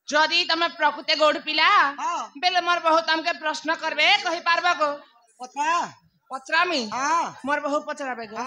जदि तमे प्रकृति गौड़ पिला बेले मोर बहुत हमके प्रश्न करबे कहि पारबा को पत्रा पचरामी मोर बहु पचराबे गो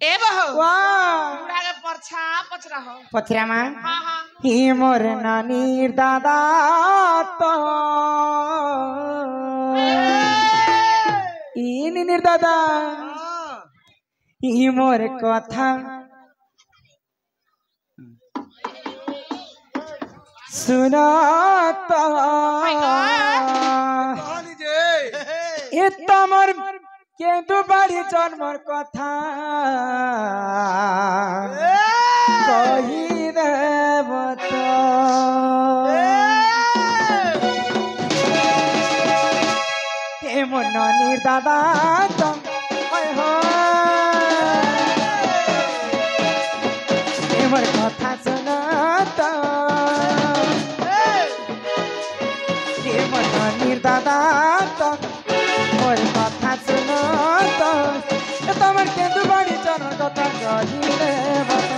ए बहु वाह बुढ़ा के परछा पचरा हो पचरा मां हां हां ही मोर नानी दादा तो इन निर्दादा ही मोर कथा सुना तो ए तमर केंदु बाड़ी जन्मर कथा कही देव तो हे मोर नानी दादा तो ओए हो हे मोर कथा सुना तो हे मोर नानी दादा तो मोर कथा सुना तो तमर केंदु बाड़ी जन्मर कथा कही देव तो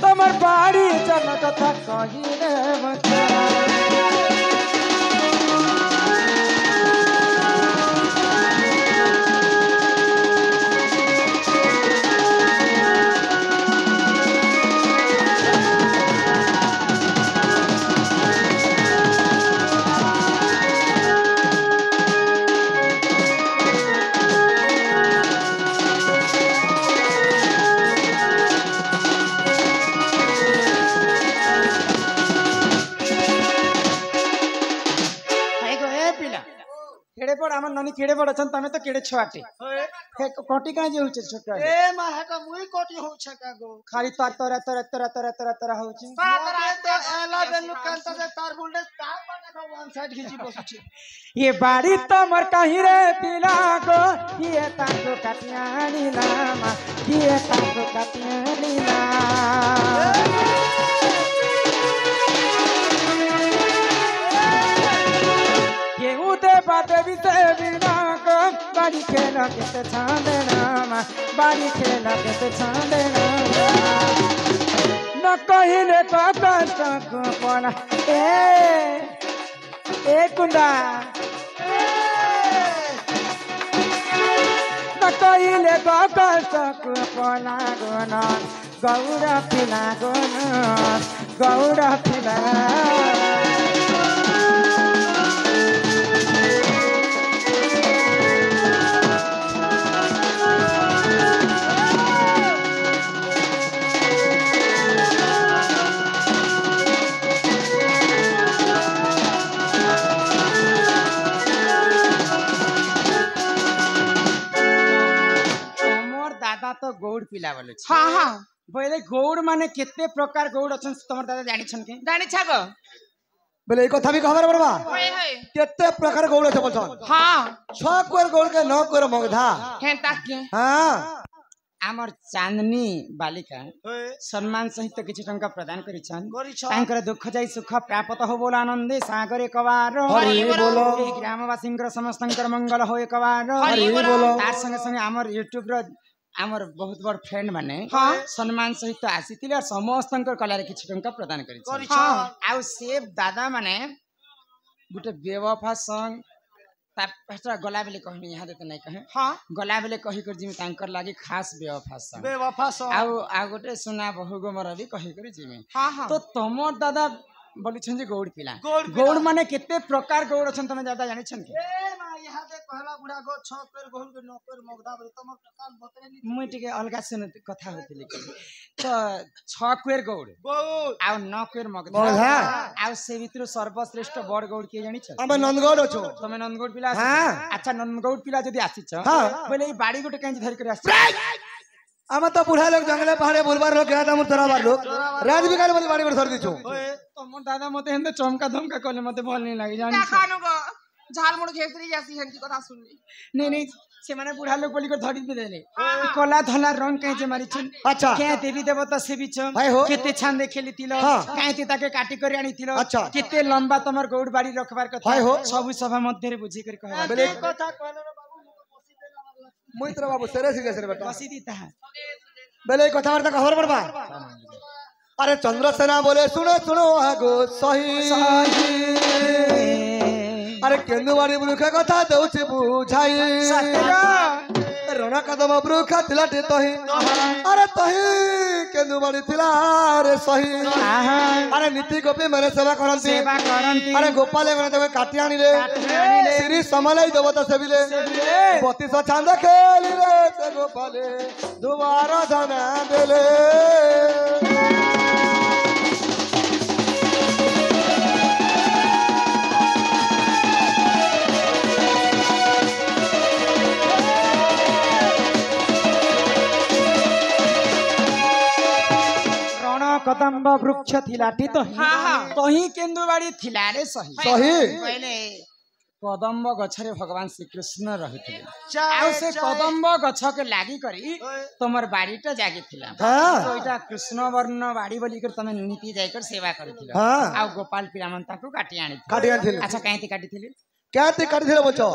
तमर बाड़ी जन्मर कथा कही देव तो केड़े पड़ हमर ननी केड़े पड़ अछन तमे तो केड़े छुआटे हे कोटी काहे जे होचे छोटा ए मा है का मुई कोटी हो छका गो खाली तर तर तर तर तर तर तर होचे तो एला बेनु कांता दे तार बुंडे तार बाटा को वन साइड खींची बसुची ये बाड़ी तमर कहीं रे पिला गो ये ताको कटियानी लामा ये ताको कटियानी ला ये उदे बाते भी से बिना को बाड़ी खेला के ते छांदेना बाड़ी खेला के ते छांदेना न कहिले तो कष्ट को पना ए कुंडा न कहिले तो कष्ट को पना गोना गौरा पिला गोना गौरा पिला तो गौड़ पिला बोले हां हां बोले गौड़ माने केते प्रकार गौड़ अछन तमर दादा जानि छन के जानि छ गो बोले ई कथा भी खबर बरबा होय होय केते प्रकार गौड़ छ बोलछन हां 6 कोर गौड़ के 9 कोर मगधा हेता के हां आमर चांदनी बालिका सम्मान सहित किछि टंका प्रदान करिछन तांकर दुख जाई सुख प्राप्त हो बोल आनंदे सागर एकबार हरि बोलो ग्रामवासींकर समस्तंकर मंगल हो एकबार हरि बोलो तार संगे संगे आमर यूट्यूब रो आमर बहुत बड़ फ्रेंड माने सम्मान सहित आसीतिले और समस्तंकर कला रे किछि टंका प्रदान करिछन आ सेब दादा माने गुटे बेवफा संग ता गला बेले कहनी यहाँ देते नहीं कहे हां गला बेले कहि कर जिमी तांकर लागी खास बेवफा संग आ गोटे सुना बहु गो मर भी कहि कर जिमी हां हां तो तमर दादा बोली छन जे गौड़ पिला गौड़ माने केते प्रकार गौड़ छन तमे दादा जानि छन के ए मा यहाँ दे कहला बुढ़ा गो 6 पेर गौड़ के 9 पेर मगधा बोले तमर प्रकार बतरे नी मुई टिके अलगा सुन कथा होती लेकिन तो 6 क्वेर गौड़ आ 9 क्वेर मगधा आ से भितर सर्वश्रेष्ठ बड़ गौड़ के जानि छन हम नंदगौड़ अछो तमे नंदगौड़ पिला अच्छा नंदगौड़ पिला जदी आसी छ बोले ई बाड़ी गोटे कांज धरि कर आसी हम तो बुढ़ा लोग जंगले पहाड़े बुलबार लोग कहता हम तोरा बार लोग राज बिगाड़ बोले बाड़ी पर छोड़ दिछो तमर दादा मते हेंदे चमका धमका कले मते भल नहीं लागी जानि का खानु गो झाल मुड़ घेसरी जासी हन की कथा सुनली नहीं नहीं से माने बुढ़ा लोग बोली को धड़ी दे देले कला धला रंग कहे जे मारी छन अच्छा के देवी देवता से भी छ केते छान देखेली तिलो काहे ते ताके काटी कर आनी तिलो केते लंबा तमर गौड़ बाड़ी रखबार कथा सब सभा मध्य रे बुझी कर कहबा बोले कथा कहले रे बाबू मुई तोरा बाबू सेरे सिगे सेरे बेटा बसी दीता बोले कथा वार्ता खबर पड़बा अरे चंद्रसेना बोले सुनो सुनो आगो सही अरे केन्दुवाड़ी वृक्ष कथा दौछि बुझाई रण कदम वृक्ष थिला तही अरे तही केन्दुवाड़ी थिला रे सही अरे नीति गोपी मैंने सेवा करंती अरे गोपाल गणे काटी आनिले श्री समलाई देवता सेविले 32 चांद खेलिले से गोपाले दुबारा धना देले कदम्ब वृक्ष थिला तही केन्दुवाड़ी थिला रे सही पहले कदम्ब गछरे भगवान श्री कृष्ण रहिथिले आ से कदम्ब गछ के लागि करी तमर बाड़ीटा जागी थिला तो इटा कृष्ण वर्ण बाड़ी बोली कर तमे नीति जाई कर सेवा करथिला आ गोपाल पिरामन ताकू काटी आनिथिले अच्छा काहेती काटिथिले बोचो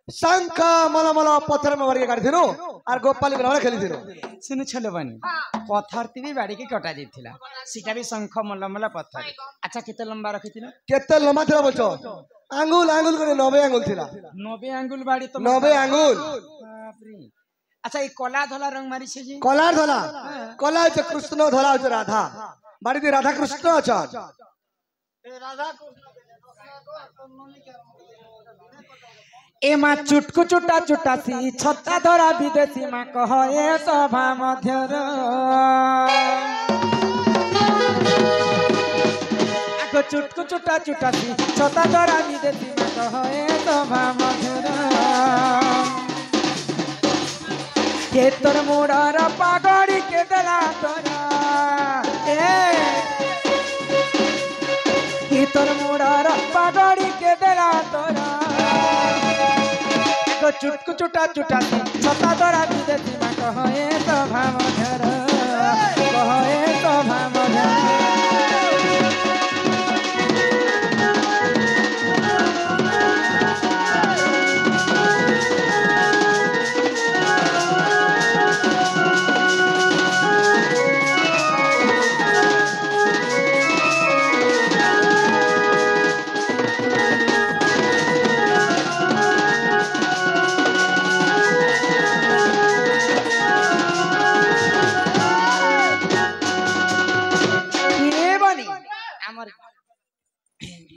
शंख मल मल पत्थर में वर्गे काटिथिनो आर गोपाल पिरामन खेलिथिनो सुनु छलो बनी पत्थर तिबी बाड़ी के कटा जाइथिला सीटा भी शंख मल मल पत्थर अच्छा केते लंबा रखिथिला केते लंबा थिला बोचो आंगुल आंगुल करे 90 आंगुल थिला 90 आंगुल बाड़ी तो 90 आंगुल बाप रे अच्छा ये कला धला रंग मारी छे जी कला धला कला छ कृष्ण धला छ राधा बाड़ी दी राधा कृष्ण छ राधा ए मा चुटकु चुटा चुटासी छत्ता धरा विदेशी मा कहे सभा मध्यर आगो चुटकु चुटा चुटासी छत्ता धरा विदेशी मा कहे सभा मध्यर के तोर मुड़र पागड़ी के दला तोरा के तोर मुड़र पागड़ी के दला तोरा चुटकु चुटा चुटा छता तोरा विदेशी मा कहे सभा मध्यर कहे सभा मध्यर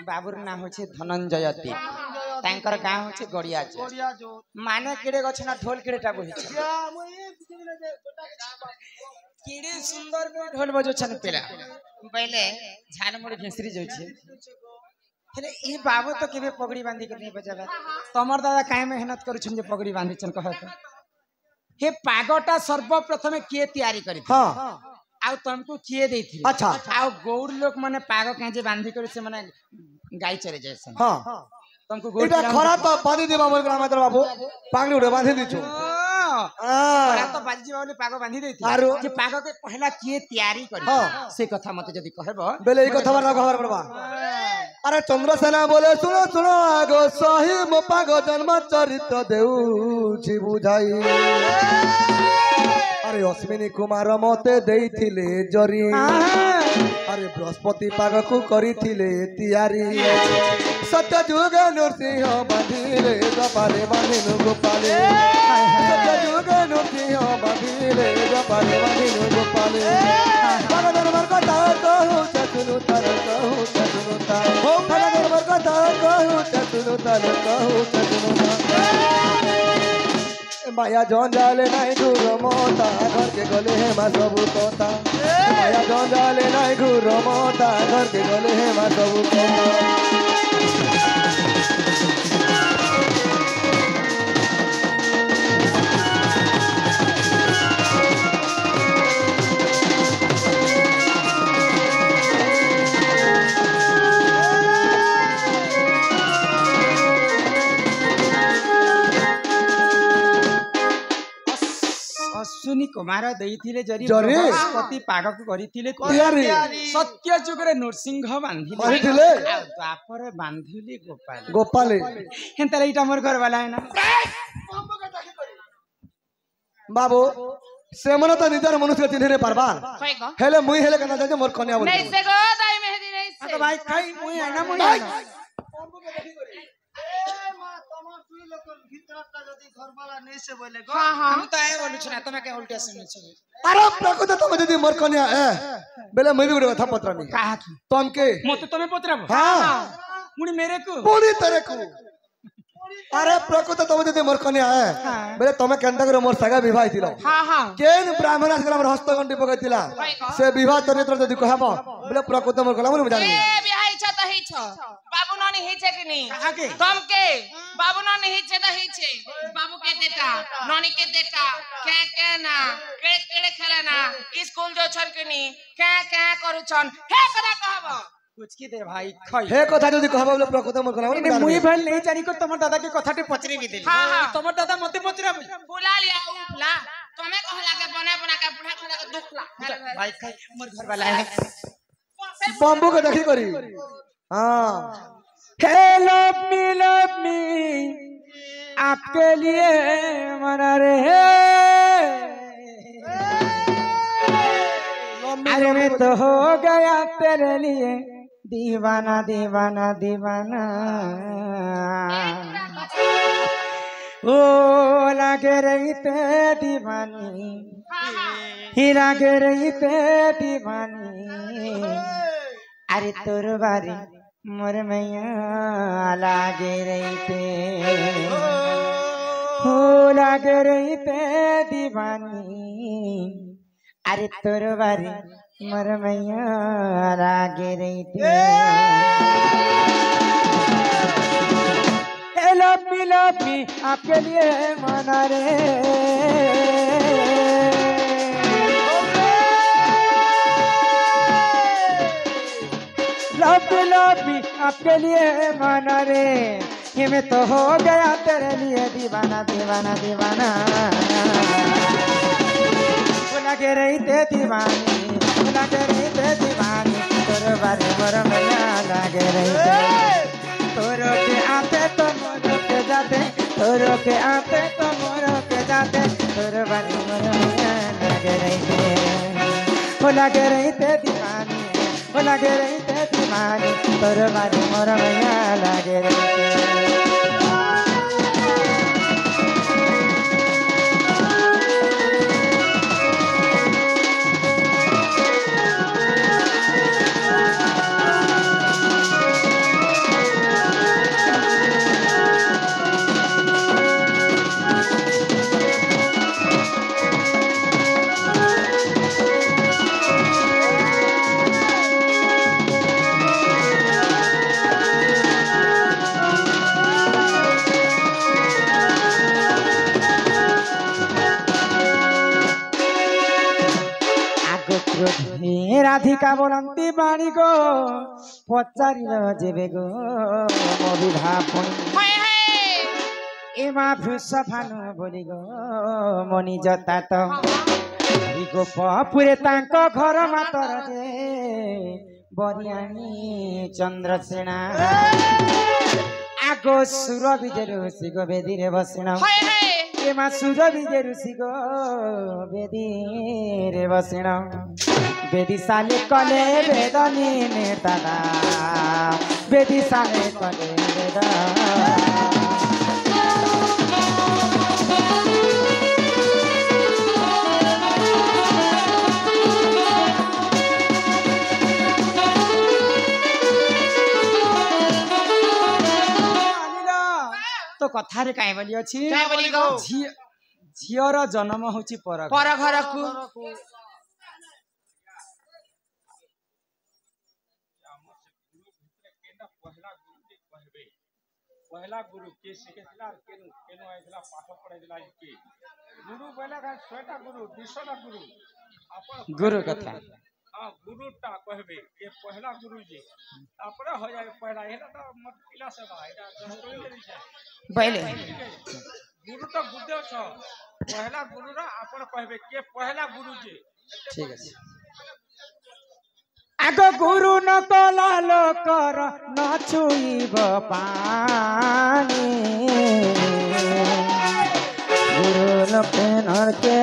बाबूर नाम होचे धनंजय ती तांकर गांव होचे गड़िया जो माने केड़े गछ ना ढोल केड़ेटा बहि छ केड़े सुंदर बे ढोल बजो छन पेला पहले झान मोड़ घेसरी जाय छे हेले ई बाबू तो केबे पगड़ी बांधी के नहीं बजाबा तमर दादा काहे मेहनत करू छन जे पगड़ी बांधी छन कहत हे पागटा सर्वप्रथम के तैयारी करी हां आउ तुमको किए देथि अच्छा आउ गौड़ लोग माने पागो काजे बांधी कर से माने गाय चरे जैसन हां तुमको गौड़ एटा खरा तो बांधी देबा मोर ग्रामातर बाबू पागड़ी उड़े बांधी दिछु खरा तो बाजी जीवा बोले पागो बांधी देथि जे पागो के पहला किए तैयारी करी से कथा मते जदी कहबो बेले ई कथा वाला खबर पड़बा अरे चंद्रसेना बोले सुनो सुनो आगो सही मो पागो जन्म चरित्र देउ छी बुझाई अरे अश्विनी कुमार मते देइथिले जरी अरे बृहस्पति पाग को करिथिले तैयारी सत्य जुग नरसिंह बांधिले गोपाले बांधिनु गोपाले सत्य जुग नरसिंह बांधिले गोपाले बांधिनु गोपाले पाग दरबार कथा कहू चतुनु तर कहू चतुनु ता हो पाग दरबार कथा कहू चतुनु तर कहू चतुनु ता माया जंजाले नाई घूर मोता घर के गले हे मा सबू कोता माया जंजाले नाई घूर मोता घर के गले हे मा सबू कोता अश्विनी कुमार देइथिले जरी बृहस्पति पागक करिथिले तैयारी सत्य जुगरे नरसिंह बांधिले द्वापर बांधिले गोपाल गोपाल हेंतले इटा मोर घर वाला है ना बाबू से मन तो निजर मनुष्य चिन्ह नहीं पारबा कई गो हेले मुई हेले कना जाजे मोर कन्या बोल नहीं से गो दाई मेहंदी नहीं से तो भाई खाई मुई है ना मुई हां हां हम तो आए बोलु छना तमे के उल्टा सुनि छ अरे प्रकृत तुम जदी मोर कन्या बेले मुई भी गुटे कथा पत्रामी कहा की तुम के मते तमे पत्राबो हां मुनी मेरे को पूरी तरह को अरे प्रकृत तुम जदी मोर कन्या बेले तुम केंदा करे मोर सगा विवाह थिलो हां हां केन ब्राह्मण आसला हमर हस्तगंडी पकैतिला से विवाह चरित्र जदी कहबो बेले प्रकृत मोर कला मुनी जानि ए बिहाई छ त ही छ बाबू नानी ही छे कि नहीं कहा के तुम के बाबू नानी ही छे त ही छे बाबू के देता नानी के देता के ना केड़े खेले ना स्कूल जो छन कि नहीं के करू छन हे करा कहबो कुछ की दे भाई खाई हे कथा जदी कहबो बेले प्रकृत मोर कला मुनी मुई भल नहीं जानी को तमर दादा के कथाटे पचरी भी देली हाँ, हाँ। तमर दादा मते पचरा बुला लिया उपला तुम्हें कहला के बना के बुढ़ा खला के दुखला भाई खाई मोर घर वाला है बम्बू के देखी करी हां हे लव मी आपके लिए मना रे अरे मैं तो हो गया तेरे लिए दीवाना दीवाना दीवाना ओ लगे रही ते दीवानी ही लगे रही ते दीवानी अरे तोर बारी मोर मैया लागे रही ते हो लागे रही ते दीवानी अरे तोर बारी मोर मैया लागे रही ते लव मी आपके लिए मना रे लव मी आपके लिए मना रे ये मैं तो हो गया तेरे लिए दीवाना दीवाना दीवाना लगे रही ते दीवानी लगे रही ते दीवानी तोर बारे मोर मैया लगे रही ते तोरो के आते तो मोरो के जाते तोरो के आते तो मोरो के जाते तोर बारे मोर मैया लगे रही ते हो लगे रही ते दीवानी हो लगे रही ते दीवानी तोर बारे मोर मैया लगे रही ते राधिका बोलती बाणी गो पचारि जेबे गो मबिधा पुणी एमा भुस फानु बोली गो मनी जता तो गो पुरे तांको घर मातर जे बरियानी चंद्रसेना आगो सुर विजय ऋषि गो बेदी रे बसिना एमा सुर विजय ऋषि गो बेदी रे बसिना बेदी साले कले बेदनी ने दादा बेदी साले कले बेदा तो कथा रे काई बोली अछि काय बोली गो झियर जन्म होची पर घर को पहला गुरु के सिखेला केनु केनु आइला पाठ पढाइला के गुरु पहला का छटा गुरु दिसटा गुरु अपन गुरु कथा हां गुरुटा कहबे ये पहला गुरु जी अपरा हो जाए पहला एला तो मत पिला से बा एटा जस्टोई करी छै पहले गुरु तो गुदे छ पहला गुरु रा अपन कहबे के पहला गुरु जी ठीक है आगो गुरु न कला लोकर न छुईब पानी गुरु न पेनर के